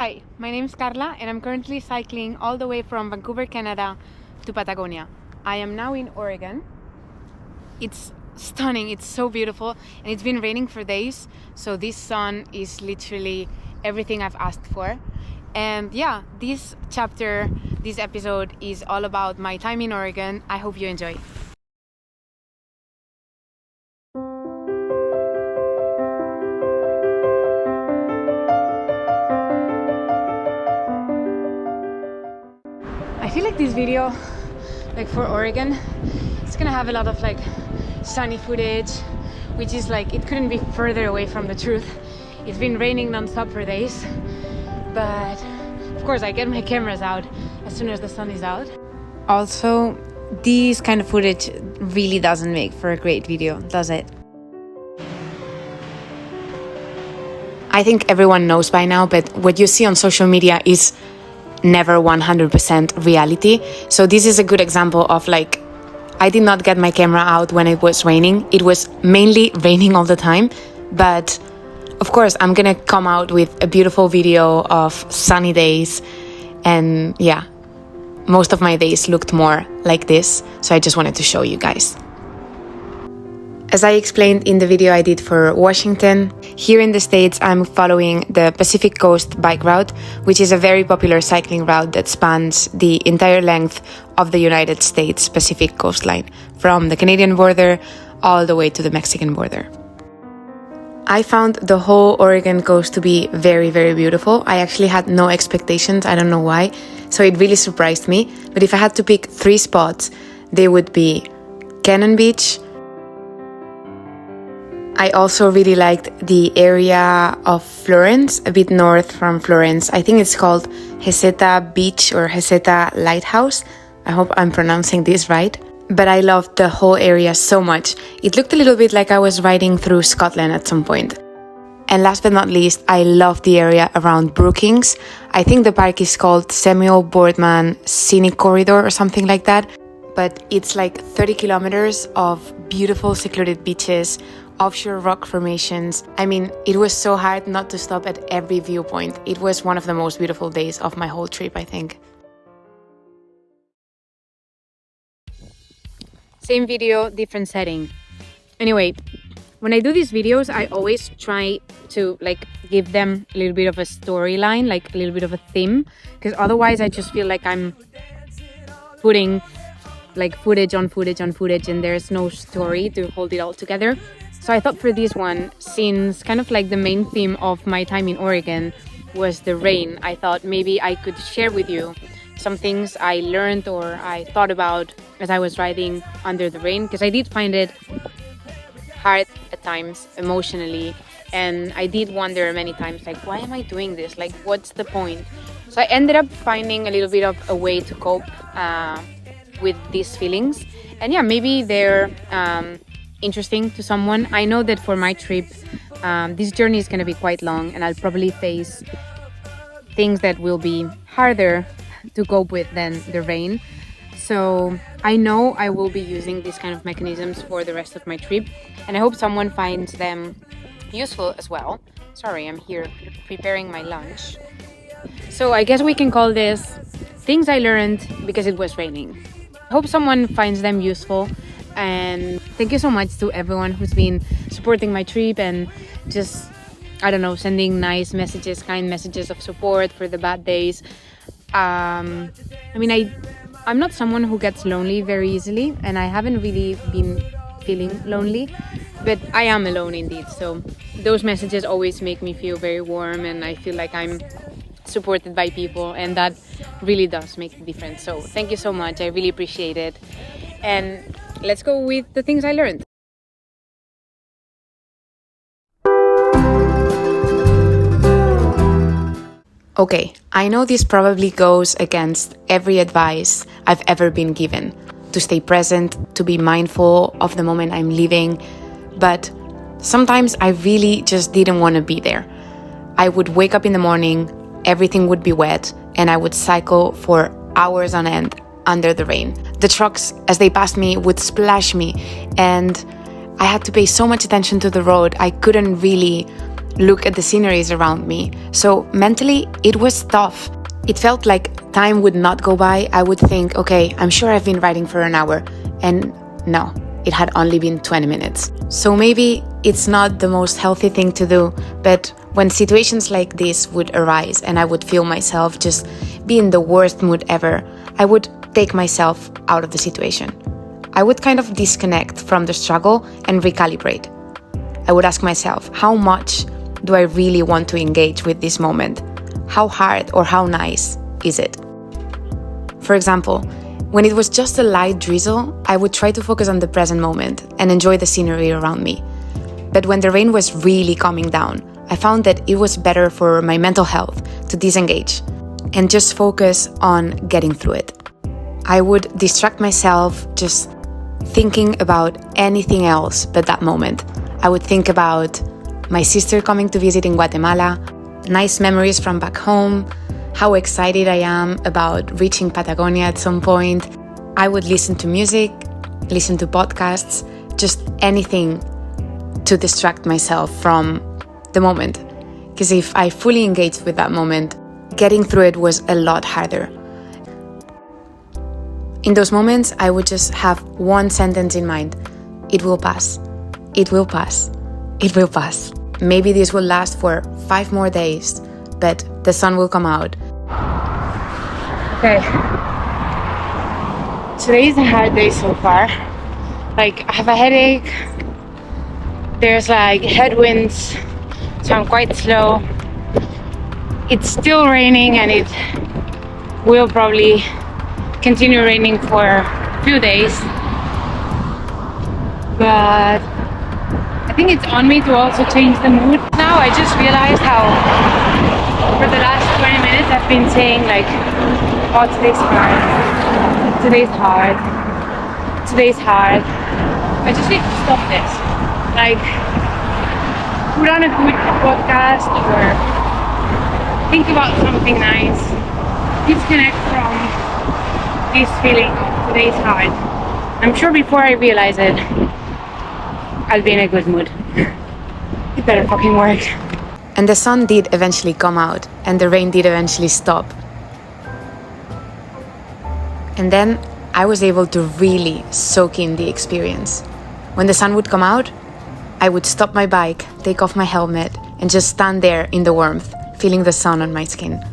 Hi, my name is Carla and I'm currently cycling all the way from Vancouver, Canada to Patagonia. I am now in Oregon. It's stunning, it's so beautiful, and it's been raining for days, so this sun is literally everything I've asked for. And yeah, this episode is all about my time in Oregon. I hope you enjoy. I feel like this video, like for Oregon, it's gonna have a lot of like sunny footage, which is like, it couldn't be further away from the truth. It's been raining non-stop for days, but of course I get my cameras out as soon as the sun is out. Also, this kind of footage really doesn't make for a great video, does it? I think everyone knows by now, but what you see on social media is never 100% reality. So this is a good example of like, I did not get my camera out when it was raining. It was mainly raining all the time, but of course I'm gonna come out with a beautiful video of sunny days. And yeah, most of my days looked more like this, so I just wanted to show you guys. As I explained in the video I did for Washington, here in the States I'm following the Pacific Coast bike route, which is a very popular cycling route that spans the entire length of the United States Pacific coastline, from the Canadian border all the way to the Mexican border. I found the whole Oregon coast to be very, very beautiful. I actually had no expectations, I don't know why, so it really surprised me. But if I had to pick 3 spots, they would be Cannon Beach. I also really liked the area of Florence, a bit north from Florence. I think it's called Heceta Beach or Heceta Lighthouse. I hope I'm pronouncing this right. But I loved the whole area so much. It looked a little bit like I was riding through Scotland at some point. And last but not least, I loved the area around Brookings. I think the park is called Samuel Boardman Scenic Corridor or something like that. But it's like 30 kilometers of beautiful secluded beaches, offshore rock formations. I mean, it was so hard not to stop at every viewpoint. It was one of the most beautiful days of my whole trip, I think. Same video, different setting. Anyway, when I do these videos, I always try to like give them a little bit of a storyline, like a little bit of a theme, because otherwise I just feel like I'm putting like footage on footage on footage and there's no story to hold it all together. So I thought for this one, since kind of like the main theme of my time in Oregon was the rain, I thought maybe I could share with you some things I learned or I thought about as I was riding under the rain, because I did find it hard at times emotionally, and I did wonder many times, like, why am I doing this? Like, what's the point? So I ended up finding a little bit of a way to cope with these feelings, and yeah, maybe they're interesting to someone. I know that for my trip, this journey is going to be quite long, and I'll probably face things that will be harder to cope with than the rain. So I know I will be using these kind of mechanisms for the rest of my trip, and I hope someone finds them useful as well. Sorry, I'm here preparing my lunch. So I guess we can call this things I learned because it was raining. I hope someone finds them useful, and thank you so much to everyone who's been supporting my trip and just, I don't know, sending nice messages, kind messages of support for the bad days. I mean, I'm not someone who gets lonely very easily, and I haven't really been feeling lonely, but I am alone indeed. So those messages always make me feel very warm, and I feel like I'm supported by people, and that really does make a difference. So thank you so much, I really appreciate it. And let's go with the things I learned. Okay, I know this probably goes against every advice I've ever been given, to stay present, to be mindful of the moment I'm living, but sometimes I really just didn't want to be there. I would wake up in the morning, everything would be wet, and I would cycle for hours on end under the rain. The trucks, as they passed me, would splash me, and I had to pay so much attention to the road. I couldn't really look at the sceneries around me. So mentally, it was tough. It felt like time would not go by. I would think, okay, I'm sure I've been writing for an hour. And no, it had only been 20 minutes. So maybe it's not the most healthy thing to do, but when situations like this would arise and I would feel myself just be in the worst mood ever, I would take myself out of the situation. I would kind of disconnect from the struggle and recalibrate. I would ask myself, how much do I really want to engage with this moment? How hard or how nice is it? For example, when it was just a light drizzle, I would try to focus on the present moment and enjoy the scenery around me. But when the rain was really coming down, I found that it was better for my mental health to disengage and just focus on getting through it. I would distract myself just thinking about anything else but that moment. I would think about my sister coming to visit in Guatemala, nice memories from back home, how excited I am about reaching Patagonia at some point. I would listen to music, listen to podcasts, just anything to distract myself from the moment. Because if I fully engaged with that moment, getting through it was a lot harder. In those moments, I would just have one sentence in mind. It will pass. It will pass. It will pass. Maybe this will last for 5 more days, but the sun will come out. Okay. Today is a hard day so far. Like, I have a headache. There's like headwinds, so I'm quite slow. It's still raining and it will probably continue raining for a few days. But I think it's on me to also change the mood. Now I just realized how for the last 20 minutes I've been saying like, oh, today's hard, today's hard, today's hard. I just need to stop this. Like, put on a good podcast or think about something nice. Disconnect from this feeling of today's hard. I'm sure before I realize it, I'll be in a good mood. It better fucking work. And the sun did eventually come out, and the rain did eventually stop. And then I was able to really soak in the experience. When the sun would come out, I would stop my bike, take off my helmet, and just stand there in the warmth, feeling the sun on my skin.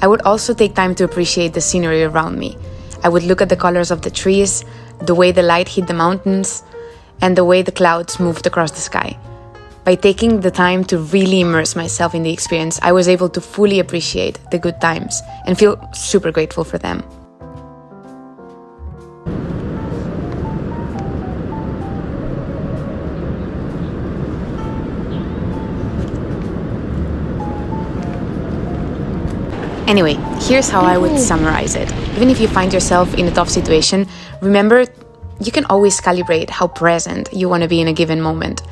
I would also take time to appreciate the scenery around me. I would look at the colors of the trees, the way the light hit the mountains, and the way the clouds moved across the sky. By taking the time to really immerse myself in the experience, I was able to fully appreciate the good times and feel super grateful for them. Anyway, here's how I would summarize it. Even if you find yourself in a tough situation, remember, you can always calibrate how present you want to be in a given moment.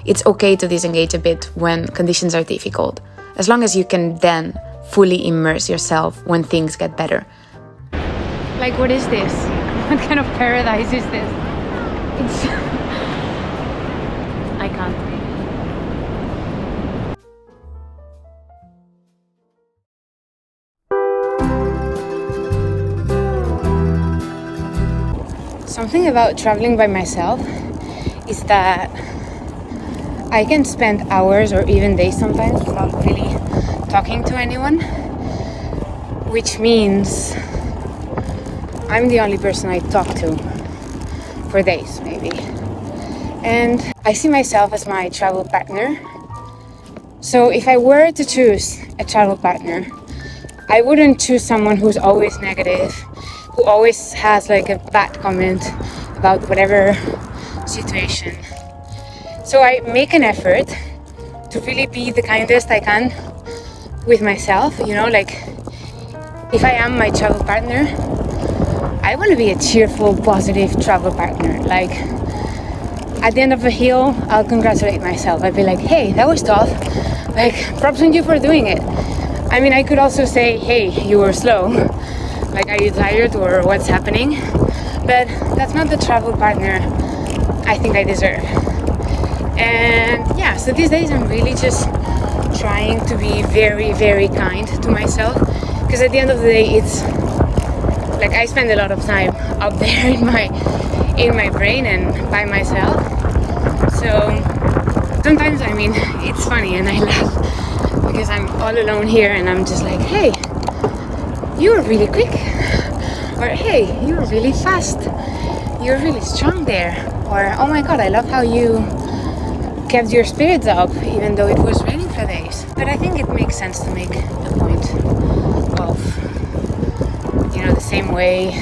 It's okay to disengage a bit when conditions are difficult, as long as you can then fully immerse yourself when things get better. Like, what is this? What kind of paradise is this? It's... I can't. Something about traveling by myself is that I can spend hours or even days sometimes without really talking to anyone, which means I'm the only person I talk to for days, maybe. And I see myself as my travel partner. So if I were to choose a travel partner, I wouldn't choose someone who's always negative, who always has like a bad comment about whatever situation. So I make an effort to really be the kindest I can with myself, you know, like if I am my travel partner, I want to be a cheerful, positive travel partner. Like at the end of a hill, I'll congratulate myself. I'll be like, hey, that was tough. Like, props on you for doing it. I mean, I could also say, hey, you were slow. Like, are you tired or what's happening? But that's not the travel partner I think I deserve. And yeah, so these days I'm really just trying to be very, very kind to myself, because at the end of the day, it's like I spend a lot of time up there in my brain and by myself. So sometimes, I mean, it's funny and I laugh because I'm all alone here and I'm just like, hey, you were really quick, or hey, you were really fast, you're really strong there, or oh my god, I love how you kept your spirits up even though it was raining for days. But I think it makes sense to make a point of, you know, the same way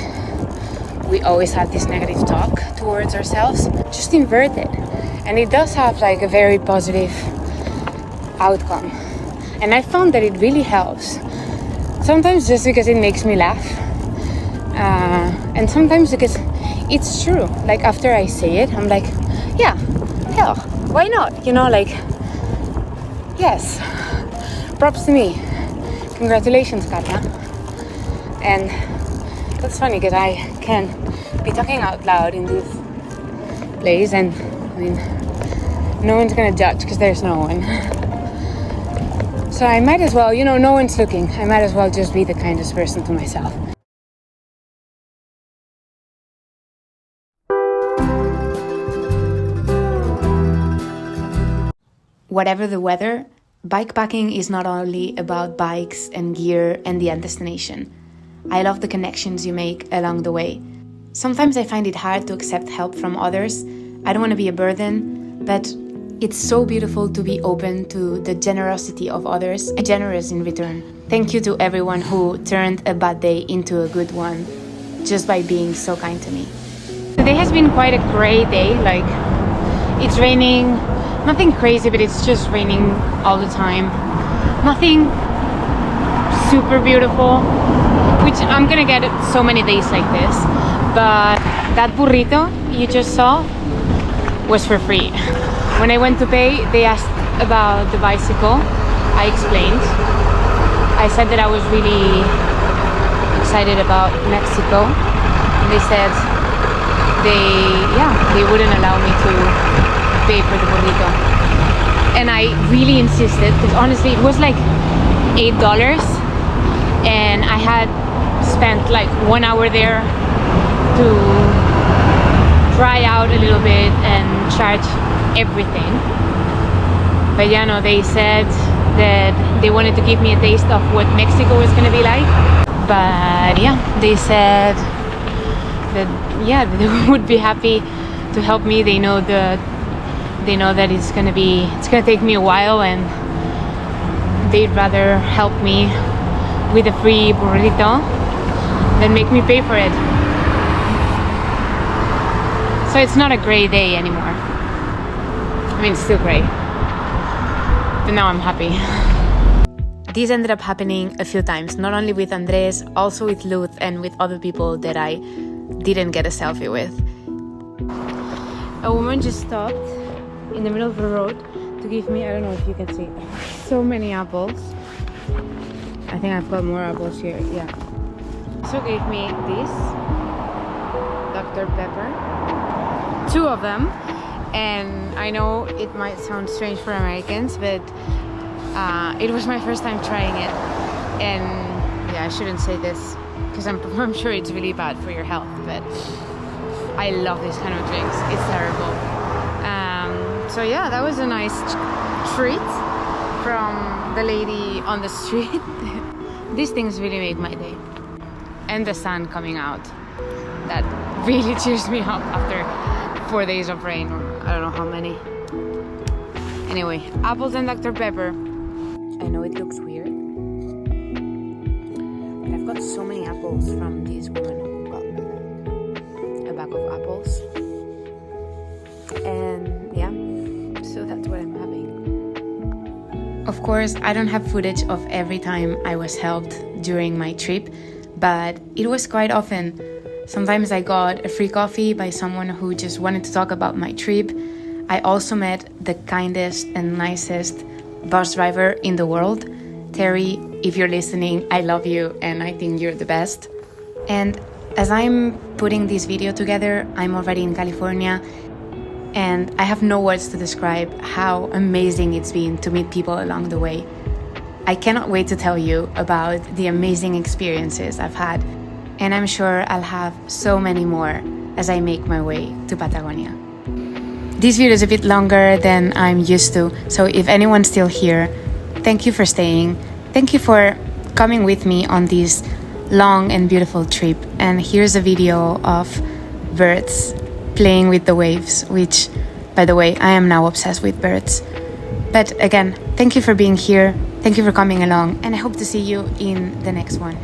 we always have this negative talk towards ourselves, just invert it. And it does have like a very positive outcome. And I found that it really helps. Sometimes just because it makes me laugh. And sometimes because it's true. Like after I say it, I'm like, yeah, hell, why not? You know, like, yes, props to me. Congratulations, Katya. And that's funny because I can be talking out loud in this place and I mean, no one's gonna judge because there's no one. So I might as well, you know, no one's looking. I might as well just be the kindest person to myself. Whatever the weather, bikepacking is not only about bikes and gear and the end destination. I love the connections you make along the way. Sometimes I find it hard to accept help from others. I don't want to be a burden, but it's so beautiful to be open to the generosity of others and generous in return. Thank you to everyone who turned a bad day into a good one just by being so kind to me. Today has been quite a gray day, like it's raining, nothing crazy, but it's just raining all the time. Nothing super beautiful, which I'm gonna get so many days like this. But that burrito you just saw was for free. When I went to pay, they asked about the bicycle. I explained. I said that I was really excited about Mexico. And they said they wouldn't allow me to pay for the burrito. And I really insisted, because honestly it was like $8 and I had spent like 1 hour there to try out a little bit and charge everything. But yeah, no, they said that they wanted to give me a taste of what Mexico was gonna be like. But yeah, they said that yeah, they would be happy to help me. They know that it's gonna take me a while, and they'd rather help me with a free burrito than make me pay for it. So it's not a gray day anymore. I mean, it's still gray, but now I'm happy. This ended up happening a few times, not only with Andres, also with Luz and with other people that I didn't get a selfie with. A woman just stopped in the middle of the road to give me, I don't know if you can see, so many apples. I think I've got more apples here, yeah. So gave me this, Dr. Pepper, 2 of them. And I know it might sound strange for Americans, but it was my first time trying it. And yeah, I shouldn't say this because I'm sure it's really bad for your health, but I love this kind of drinks. It's terrible. So yeah, that was a nice treat from the lady on the street. These things really made my day. And the sun coming out. That really cheers me up after 4 days of rain, or I don't know how many. Anyway, apples and Dr. Pepper. I know it looks weird, but I've got so many apples from this woman who got me a bag of apples. And yeah, so that's what I'm having. Of course, I don't have footage of every time I was helped during my trip, but it was quite often. Sometimes I got a free coffee by someone who just wanted to talk about my trip. I also met the kindest and nicest bus driver in the world. Terry, if you're listening, I love you and I think you're the best. And as I'm putting this video together, I'm already in California. And I have no words to describe how amazing it's been to meet people along the way. I cannot wait to tell you about the amazing experiences I've had, and I'm sure I'll have so many more as I make my way to Patagonia. This video is a bit longer than I'm used to, so if anyone's still here, thank you for staying. Thank you for coming with me on this long and beautiful trip. And here's a video of birds playing with the waves, which, by the way, I am now obsessed with birds. But again, thank you for being here. Thank you for coming along, and I hope to see you in the next one.